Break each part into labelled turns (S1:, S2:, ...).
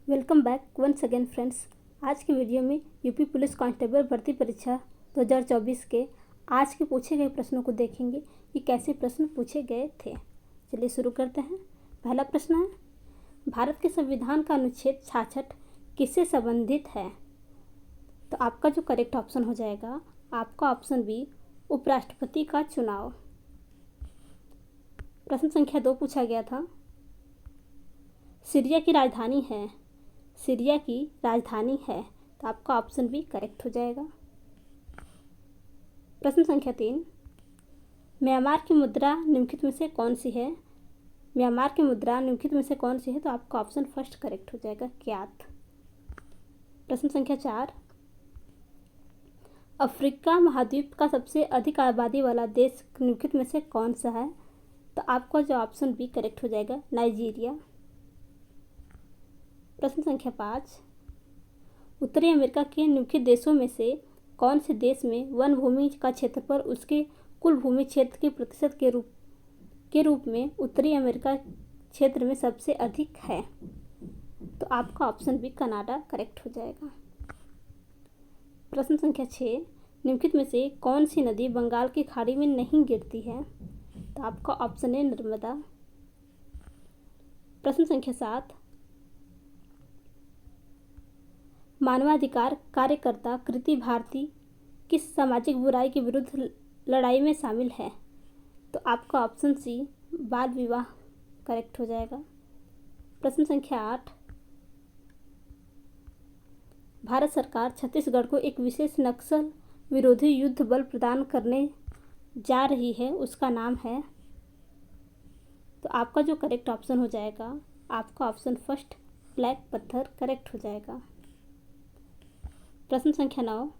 S1: Welcome back once again friends. आज की video में यूपी पुलिस कांस्टेबल भर्ती परीक्षा 2024 के आज के पूछे गए प्रश्नों को देखेंगे कि कैसे प्रश्न पूछे गए थे। चलिए शुरू करते हैं। पहला प्रश्न है, भारत के संविधान का अनुच्छेद 66 किससे संबंधित है? तो आपका जो करेक्ट ऑप्शन हो जाएगा आपका ऑप्शन बी, उपराष्ट्रपति का चुनाव। प्रश्न संख्या 2 पूछा गया था, सीरिया की राजधानी है, सीरिया की राजधानी है, तो आपका ऑप्शन बी करेक्ट हो जाएगा। प्रश्न संख्या 3, म्यांमार की मुद्रा निम्नलिखित में से कौन सी है? म्यांमार की मुद्रा निम्नलिखित में से कौन सी है? तो आपका ऑप्शन फर्स्ट करेक्ट हो जाएगा, क्यात। प्रश्न संख्या 4, अफ्रीका महाद्वीप का सबसे अधिक आबादी वाला देश निम्नलिखित में से कौन सा है? तो आपका जो ऑप्शन बी करेक्ट हो जाएगा, नाइजीरिया। प्रश्न संख्या 5, उत्तरी अमेरिका के निम्नलिखित देशों में से कौन से देश में वन भूमि का क्षेत्रफल उसके कुल भूमि क्षेत्र के प्रतिशत के रूप में उत्तरी अमेरिका क्षेत्र में सबसे अधिक है? तो आपका ऑप्शन बी कनाडा करेक्ट हो जाएगा। प्रश्न संख्या 6, निम्नलिखित में से कौन सी नदी बंगाल की खाड़ी में नहीं गिरती है? तो आपका ऑप्शन है नर्मदा। प्रश्न संख्या 7, मानवाधिकार कार्यकर्ता कृति भारती किस सामाजिक बुराई के विरुद्ध लड़ाई में शामिल है? तो आपका ऑप्शन सी, बाल विवाह करेक्ट हो जाएगा। प्रश्न संख्या 8, भारत सरकार छत्तीसगढ़ को एक विशेष नक्सल विरोधी युद्ध बल प्रदान करने जा रही है, उसका नाम है? तो आपका जो करेक्ट ऑप्शन हो जाएगा आपका ऑप्शन फर्स्ट, ब्लैक पत्थर करेक्ट हो जाएगा। प्रश्न संख्या 9,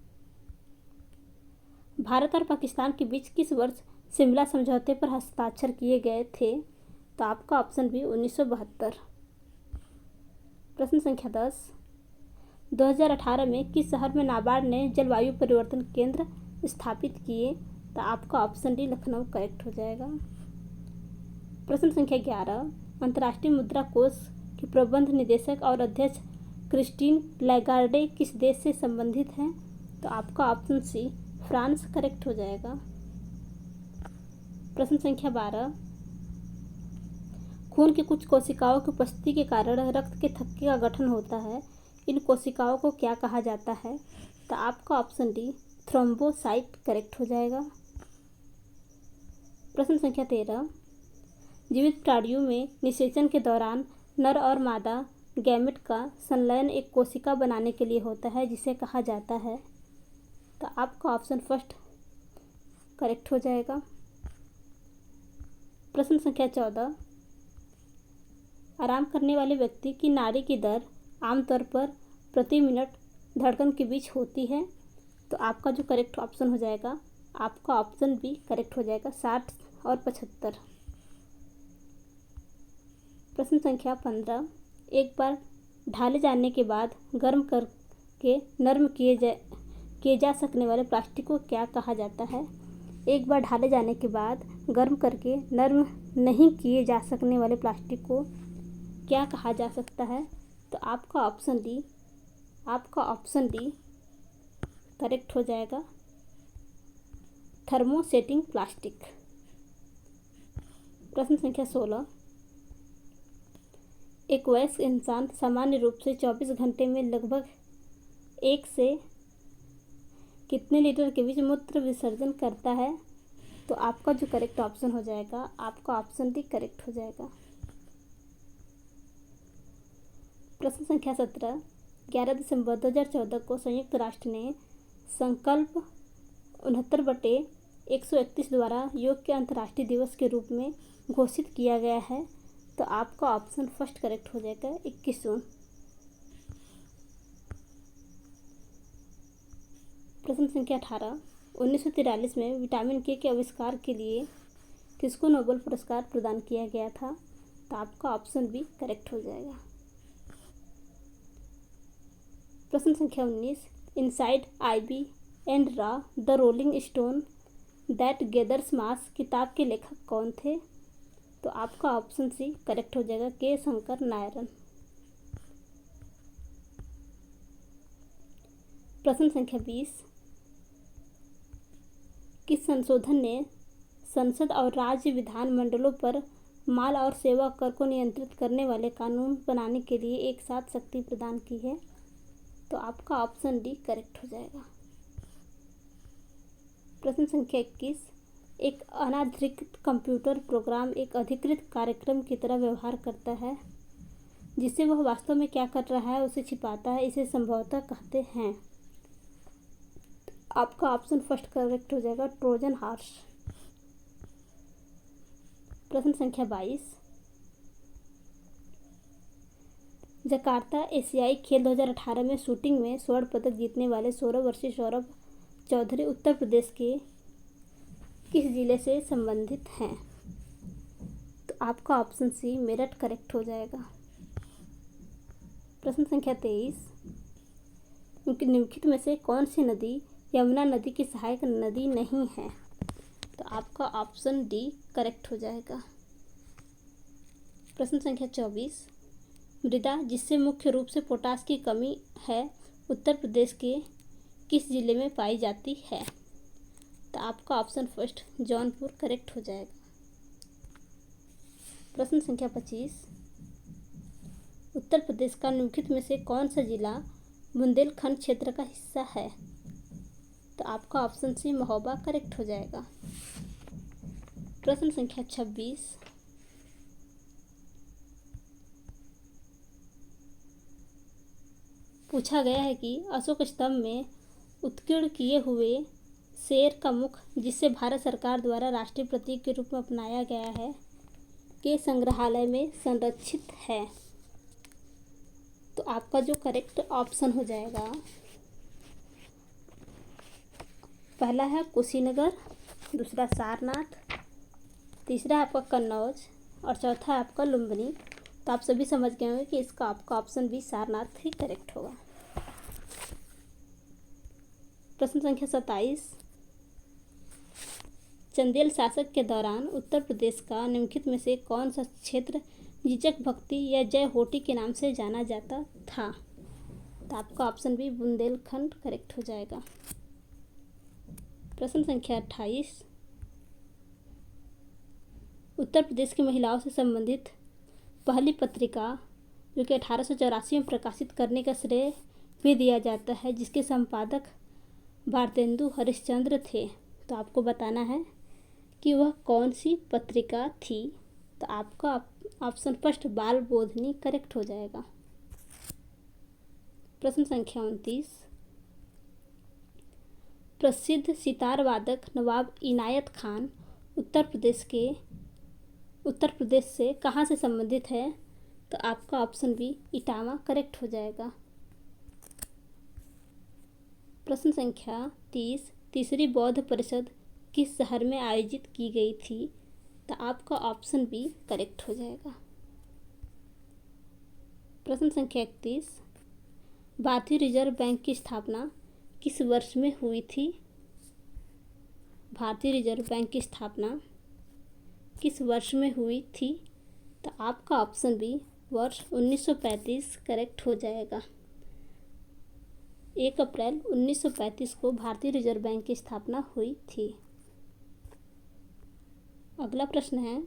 S1: भारत और पाकिस्तान के बीच किस वर्ष शिमला समझौते पर हस्ताक्षर किए गए थे? तो आपका ऑप्शन बी 1972। प्रश्न संख्या 10, 2018 में किस शहर में नाबार्ड ने जलवायु परिवर्तन केंद्र स्थापित किए? तो आपका ऑप्शन डी लखनऊ करेक्ट हो जाएगा। प्रश्न संख्या 11, अंतर्राष्ट्रीय मुद्रा कोष के प्रबंध निदेशक और अध्यक्ष क्रिस्टीन लैगार्डे किस देश से संबंधित हैं? तो आपका ऑप्शन सी, फ्रांस करेक्ट हो जाएगा। प्रश्न संख्या 12, खून की कुछ कोशिकाओं की उपस्थिति के कारण रक्त के थक्के का गठन होता है, इन कोशिकाओं को क्या कहा जाता है? तो आपका ऑप्शन डी, थ्रोम्बोसाइट करेक्ट हो जाएगा। प्रश्न संख्या 13, जीवित प्राणियों में निषेचन के दौरान नर और मादा गैमेट का संलयन एक कोशिका बनाने के लिए होता है, जिसे कहा जाता है? तो आपका ऑप्शन फर्स्ट करेक्ट हो जाएगा। प्रश्न संख्या 14, आराम करने वाले व्यक्ति की नाड़ी की दर आमतौर पर प्रति मिनट धड़कन के बीच होती है? तो आपका जो करेक्ट ऑप्शन हो जाएगा आपका ऑप्शन बी करेक्ट हो जाएगा, 60 और 75। प्रश्न संख्या 15, एक बार ढाले जाने के बाद गर्म करके नरम किए जा सकने वाले प्लास्टिक को क्या कहा जाता है? एक बार ढाले जाने के बाद गर्म करके नरम नहीं किए जा सकने वाले प्लास्टिक को क्या कहा जा सकता है? तो आपका ऑप्शन डी करेक्ट हो जाएगा, थर्मोसेटिंग प्लास्टिक। प्रश्न संख्या 16, एक वयस्क इंसान सामान्य रूप से 24 घंटे में लगभग 1 से कितने लीटर के बीच मूत्र विसर्जन करता है? तो आपका जो करेक्ट ऑप्शन हो जाएगा आपका ऑप्शन डी करेक्ट हो जाएगा। प्रश्न संख्या 17, 11 दिसंबर 2014 को संयुक्त राष्ट्र ने संकल्प 69/131 द्वारा योग के अंतर्राष्ट्रीय दिवस के रूप में घोषित किया गया है। तो आपका ऑप्शन फर्स्ट करेक्ट हो जाएगा, 21 जून। प्रश्न संख्या 18, 1943 में विटामिन के आविष्कार के लिए किसको नोबेल पुरस्कार प्रदान किया गया था? तो आपका ऑप्शन बी करेक्ट हो जाएगा। प्रश्न संख्या 19, इनसाइड आईबी एंड रा the rolling stone that gathers moss किताब के लेखक कौन थे? तो आपका ऑप्शन सी करेक्ट हो जाएगा, के शंकर नारायण। प्रश्न संख्या 20, किस संशोधन ने संसद और राज्य विधानमंडलों पर माल और सेवा कर को नियंत्रित करने वाले कानून बनाने के लिए एक साथ शक्ति प्रदान की है? तो आपका ऑप्शन डी करेक्ट हो जाएगा। प्रश्न संख्या 21, एक अनाधिकृत कंप्यूटर प्रोग्राम एक अधिकृत कार्यक्रम की तरह व्यवहार करता है, जिससे वह वास्तव में क्या कर रहा है उसे छिपाता है, इसे संभवतः कहते हैं। आपका ऑप्शन फर्स्ट करेक्ट हो जाएगा, ट्रोजन हॉर्स। प्रश्न संख्या 22, जकार्ता एशियाई खेल 2018 में शूटिंग में स्वर्ण पदक जीतने वाले 16 वर्षीय सौरभ चौधरी उत्तर प्रदेश के किस जिले से संबंधित हैं? तो आपका ऑप्शन सी मेरठ करेक्ट हो जाएगा। प्रश्न संख्या 23, निम्नलिखित में से कौन सी नदी यमुना नदी की सहायक नदी नहीं है? तो आपका ऑप्शन डी करेक्ट हो जाएगा। प्रश्न संख्या 24, मृदा जिससे मुख्य रूप से पोटास की कमी है उत्तर प्रदेश के किस जिले में पाई जाती है? तो आपका ऑप्शन फर्स्ट जौनपुर करेक्ट हो जाएगा। प्रश्न संख्या 25, उत्तर प्रदेश का निम्नलिखित में से कौन सा जिला बुंदेलखंड क्षेत्र का हिस्सा है? तो आपका ऑप्शन सी महोबा करेक्ट हो जाएगा। प्रश्न संख्या 26, पूछा गया है कि अशोक स्तंभ में उत्कीर्ण किए हुए शेर का मुख, जिसे भारत सरकार द्वारा राष्ट्रीय प्रतीक के रूप में अपनाया गया है, के संग्रहालय में संरक्षित है। तो आपका जो करेक्ट ऑप्शन हो जाएगा, पहला है कुशीनगर, दूसरा सारनाथ, तीसरा है आपका कन्नौज और चौथा है आपका लुम्बिनी। तो आप सभी समझ गए होंगे कि इसका आपका ऑप्शन बी सारनाथ ही करेक्ट होगा। प्रश्न संख्या 27, चंदेल शासक के दौरान उत्तर प्रदेश का निम्नलिखित में से कौन सा क्षेत्र जिचक भक्ति या जय होटी के नाम से जाना जाता था? तो आपका ऑप्शन बी बुंदेलखंड करेक्ट हो जाएगा। प्रश्न संख्या 28, उत्तर प्रदेश की महिलाओं से संबंधित पहली पत्रिका जो कि 1884 में प्रकाशित करने का श्रेय भी दिया जाता है, जिसके संपादक भारतेंदु हरिश्चंद्र थे। तो आपको बताना है कि वह कौन सी पत्रिका थी। तो आपका ऑप्शन फर्स्ट बाल बोधनी करेक्ट हो जाएगा। प्रश्न संख्या 29, प्रसिद्ध सितार वादक नवाब इनायत खान उत्तर प्रदेश से कहाँ से संबंधित है? तो आपका ऑप्शन बी इटावा करेक्ट हो जाएगा। प्रश्न संख्या 30, तीसरी बौद्ध परिषद किस शहर में आयोजित की गई थी? तो आपका ऑप्शन बी करेक्ट हो जाएगा। प्रश्न संख्या 31, भारतीय रिजर्व बैंक की स्थापना किस वर्ष में हुई थी? भारतीय रिजर्व बैंक की स्थापना किस वर्ष में हुई थी? तो आपका ऑप्शन बी वर्ष 1935 करेक्ट हो जाएगा। 1 अप्रैल 1935 को भारतीय रिजर्व बैंक की स्थापना हुई थी। अगला प्रश्न है,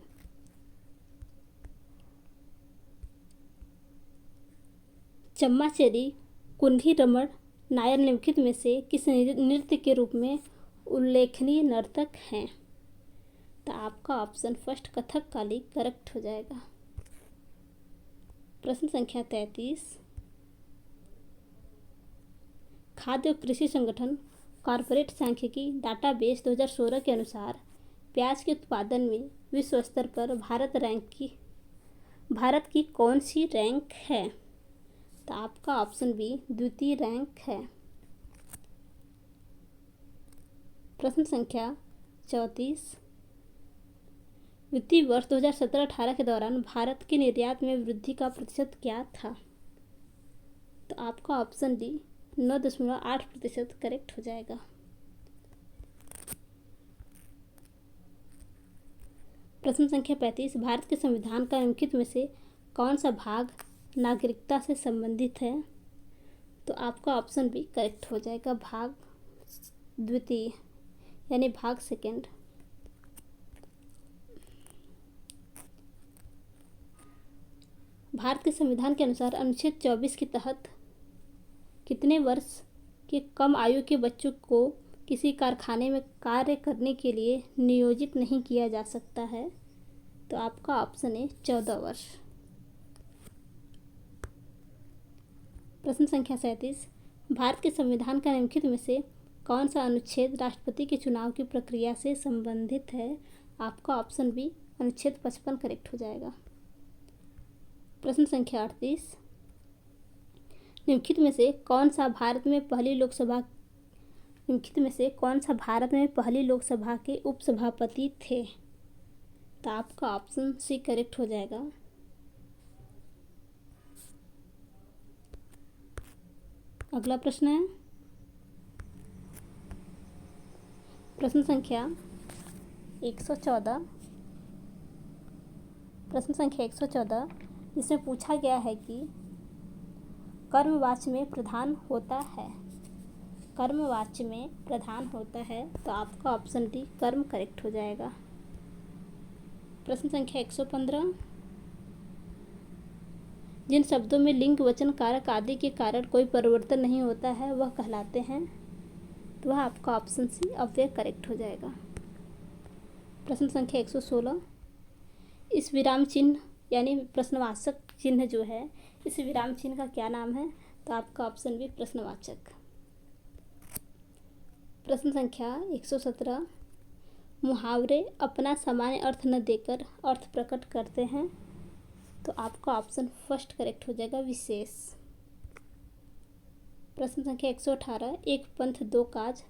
S1: चम्माचेरी कुंडी रमण नायर निम्नलिखित में से किस नृत्य के रूप में उल्लेखनीय नर्तक हैं? तो आपका ऑप्शन फर्स्ट कथकली करेक्ट हो जाएगा। प्रश्न संख्या 33, खाद्य और कृषि संगठन कॉर्पोरेट सांख्यिकी डाटाबेस 2016 के अनुसार प्याज के उत्पादन में विश्व स्तर पर भारत की कौन सी रैंक है? तो आपका ऑप्शन बी द्वितीय रैंक है। प्रश्न संख्या 34, वित्तीय वर्ष 2017-18 के दौरान भारत के निर्यात में वृद्धि का प्रतिशत क्या था? तो आपका ऑप्शन डी 9.8% करेक्ट हो जाएगा। प्रश्न संख्या 35, भारत के संविधान का निम्नलिखित में से कौन सा भाग नागरिकता से संबंधित है? तो आपका ऑप्शन बी करेक्ट हो जाएगा, भाग द्वितीय यानी भाग सेकेंड। भारत के संविधान के अनुसार अनुच्छेद 24 के तहत कितने वर्ष के कम आयु के बच्चों को किसी कारखाने में कार्य करने के लिए नियोजित नहीं किया जा सकता है? तो आपका ऑप्शन है 14 वर्ष। प्रश्न संख्या 37, भारत के संविधान का निम्नलिखित में से कौन सा अनुच्छेद राष्ट्रपति के चुनाव की प्रक्रिया से संबंधित है? आपका ऑप्शन बी अनुच्छेद 55 करेक्ट हो जाएगा। प्रश्न संख्या 38, निम्नलिखित में से कौन सा भारत में पहली लोकसभा के उपसभापति थे? तो आपका ऑप्शन सी करेक्ट हो जाएगा। अगला प्रश्न है प्रश्न संख्या 114। प्रश्न संख्या 114, इसमें पूछा गया है कि कर्मवाच्य में प्रधान होता है। कर्मवाच्य में प्रधान होता है, तो आपका ऑप्शन डी कर्म करेक्ट हो जाएगा। प्रश्न संख्या 115, जिन शब्दों में लिंग, वचन, कारक आदि के कारण कोई परिवर्तन नहीं होता है वह कहलाते हैं? तो वह आपका ऑप्शन सी अव्यय करेक्ट हो जाएगा। प्रश्न संख्या 116, इस विराम चिन्ह यानी प्रश्नवाचक चिन्ह जो है, इस विराम चिन्ह का क्या नाम है? तो आपका ऑप्शन बी प्रश्नवाचक। प्रश्न संख्या 117, मुहावरे अपना सामान्य अर्थ न देकर अर्थ प्रकट करते हैं? तो आपका ऑप्शन फर्स्ट करेक्ट हो जाएगा, विशेष। प्रश्न संख्या 118, एक पंथ दो काज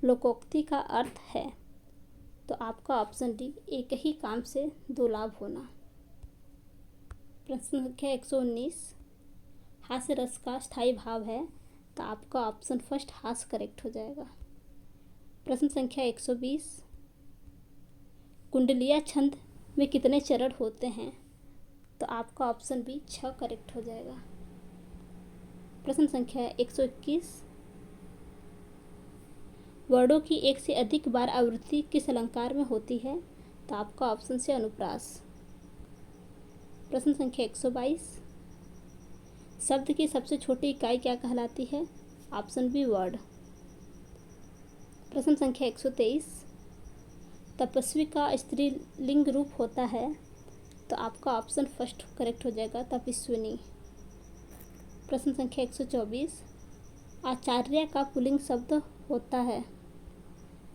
S1: लोकोक्ति का अर्थ है? तो आपका ऑप्शन डी एक ही काम से दो लाभ होना। प्रश्न संख्या 119, हास्य रस का स्थायी भाव है? तो आपका ऑप्शन फर्स्ट हास्य करेक्ट हो जाएगा। प्रश्न संख्या 120, कुंडलिया छंद में कितने चरण होते हैं? तो आपका ऑप्शन बी 6 करेक्ट हो जाएगा। प्रश्न संख्या 121, वर्णों की एक से अधिक बार आवृत्ति किस अलंकार में होती है? तो आपका ऑप्शन से अनुप्रास। प्रश्न संख्या 122, शब्द की सबसे छोटी इकाई क्या कहलाती है? Option B word. प्रश्न संख्या 123, तपस्वी का स्त्रीलिंग रूप होता है? तो आपका ऑप्शन फर्स्ट करेक्ट हो जाएगा, तपस्विनी। प्रश्न संख्या 124, आचार्य का पुल्लिंग शब्द होता है?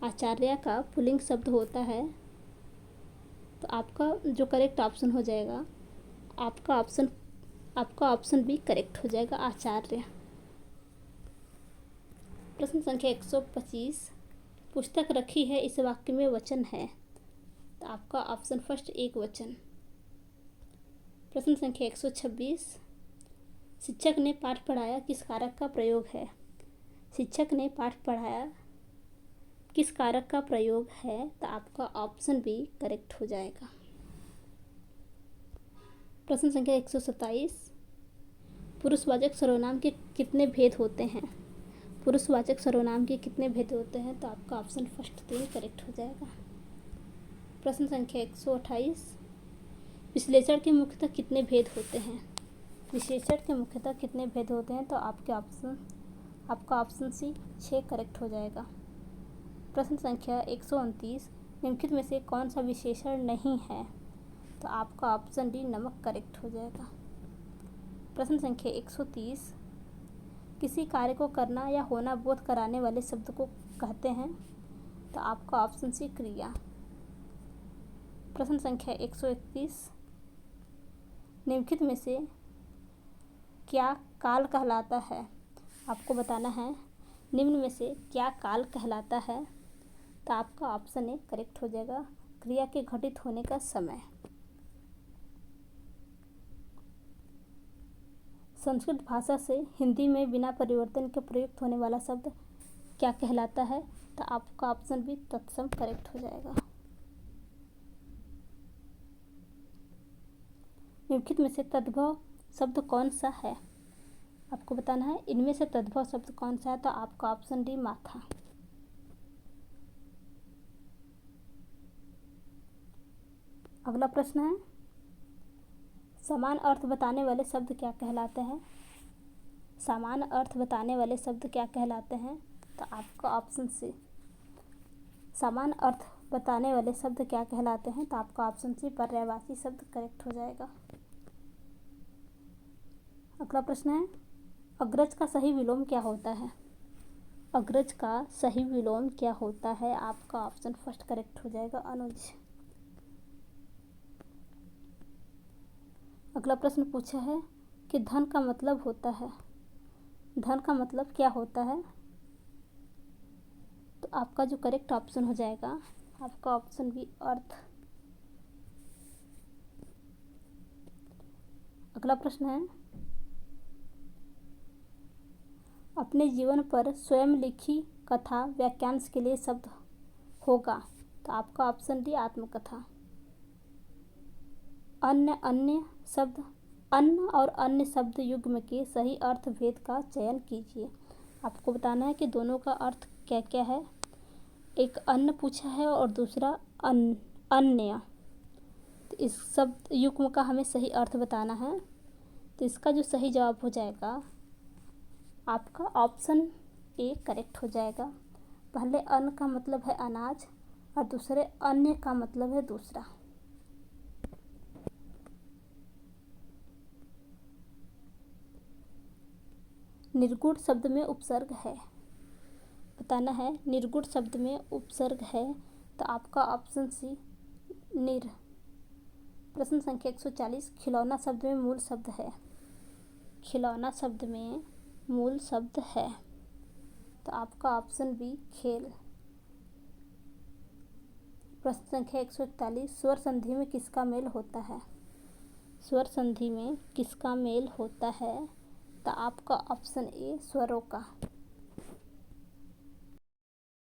S1: आचार्य का पुल्लिंग शब्द होता है, तो आपका जो करेक्ट ऑप्शन हो जाएगा, आपका ऑप्शन बी करेक्ट हो जाएगा, आचार्य। प्रश्न संख्या 125, पुस्तक रखी है इस वाक्य में वचन है? तो आपका ऑप्शन फर्स्ट एक वचन। प्रश्न संख्या 126, शिक्षक ने पाठ पढ़ाया किस कारक का प्रयोग है? शिक्षक ने पाठ पढ़ाया किस कारक का प्रयोग है? तो आपका ऑप्शन बी करेक्ट हो जाएगा। प्रश्न संख्या 127, पुरुषवाचक सर्वनाम के कितने भेद होते हैं? पुरुषवाचक सर्वनाम के कितने भेद होते हैं? तो आपका ऑप्शन फर्स्ट 3 करेक्ट हो जाएगा। प्रश्न संख्या 128, विश्लेषण के मुख्यतः कितने भेद होते हैं? विश्लेषण के मुख्यतः कितने भेद होते हैं? तो आपका ऑप्शन सी 6 करेक्ट हो जाएगा। प्रश्न संख्या 129, निम्नलिखित में से कौन सा विशेषण नहीं है? तो आपका ऑप्शन डी नमक करेक्ट हो जाएगा। प्रश्न संख्या 130, किसी कार्य को करना या होना बोध कराने वाले शब्द को कहते हैं? तो आपका ऑप्शन सी क्रिया। प्रश्न संख्या 131, निम्नलिखित में से क्या काल कहलाता है? आपको बताना है निम्न में से क्या काल कहलाता है? तो आपका ऑप्शन ए करेक्ट हो जाएगा, क्रिया के घटित होने का समय। संस्कृत भाषा से हिंदी में बिना परिवर्तन के प्रयुक्त होने वाला शब्द क्या कहलाता है? तो आपका ऑप्शन बी तत्सम करेक्ट हो जाएगा। निम्नलिखित में से तद्भव शब्द कौन सा है? आपको बताना है इनमें से तद्भव शब्द कौन सा है, तो आपका ऑप्शन डी माथा। अगला प्रश्न है समान अर्थ बताने वाले शब्द क्या कहलाते हैं। समान अर्थ बताने वाले शब्द क्या कहलाते हैं, तो आपका ऑप्शन सी। समान अर्थ बताने वाले शब्द क्या कहलाते हैं, तो आपका ऑप्शन सी पर्यायवाची शब्द करेक्ट हो जाएगा। अगला प्रश्न है अग्रज का सही विलोम क्या होता है। अग्रज का सही विलोम क्या होता है, आपका ऑप्शन फर्स्ट करेक्ट हो जाएगा, अनुज। अगला प्रश्न पूछा है कि धन का मतलब होता है। धन का मतलब क्या होता है, तो आपका जो करेक्ट ऑप्शन हो जाएगा आपका ऑप्शन बी अर्थ। अगला प्रश्न है अपने जीवन पर स्वयं लिखी कथा वाक्यांश के लिए शब्द होगा, तो आपका ऑप्शन डी आत्मकथा। अन्न और अन्य शब्द युग्म के सही अर्थ भेद का चयन कीजिए। आपको बताना है कि दोनों का अर्थ क्या क्या है। एक अन्न पूछा है और दूसरा अन्य। तो इस शब्द युग्म का हमें सही अर्थ बताना है, तो इसका जो सही जवाब हो जाएगा आपका ऑप्शन ए करेक्ट हो जाएगा। पहले अन्न का मतलब है अनाज और दूसरे अन्य का मतलब है दूसरा। निर्गुण शब्द में उपसर्ग है, बताना है निर्गुण शब्द में उपसर्ग है, तो आपका ऑप्शन सी निर। प्रश्न संख्या 140 खिलौना शब्द में मूल शब्द है। खिलौना शब्द में मूल शब्द है, तो आपका ऑप्शन बी खेल। प्रश्न संख्या 141 स्वर संधि में किसका मेल होता है। स्वर संधि में किसका मेल होता है, तो आपका ऑप्शन ए स्वरों का।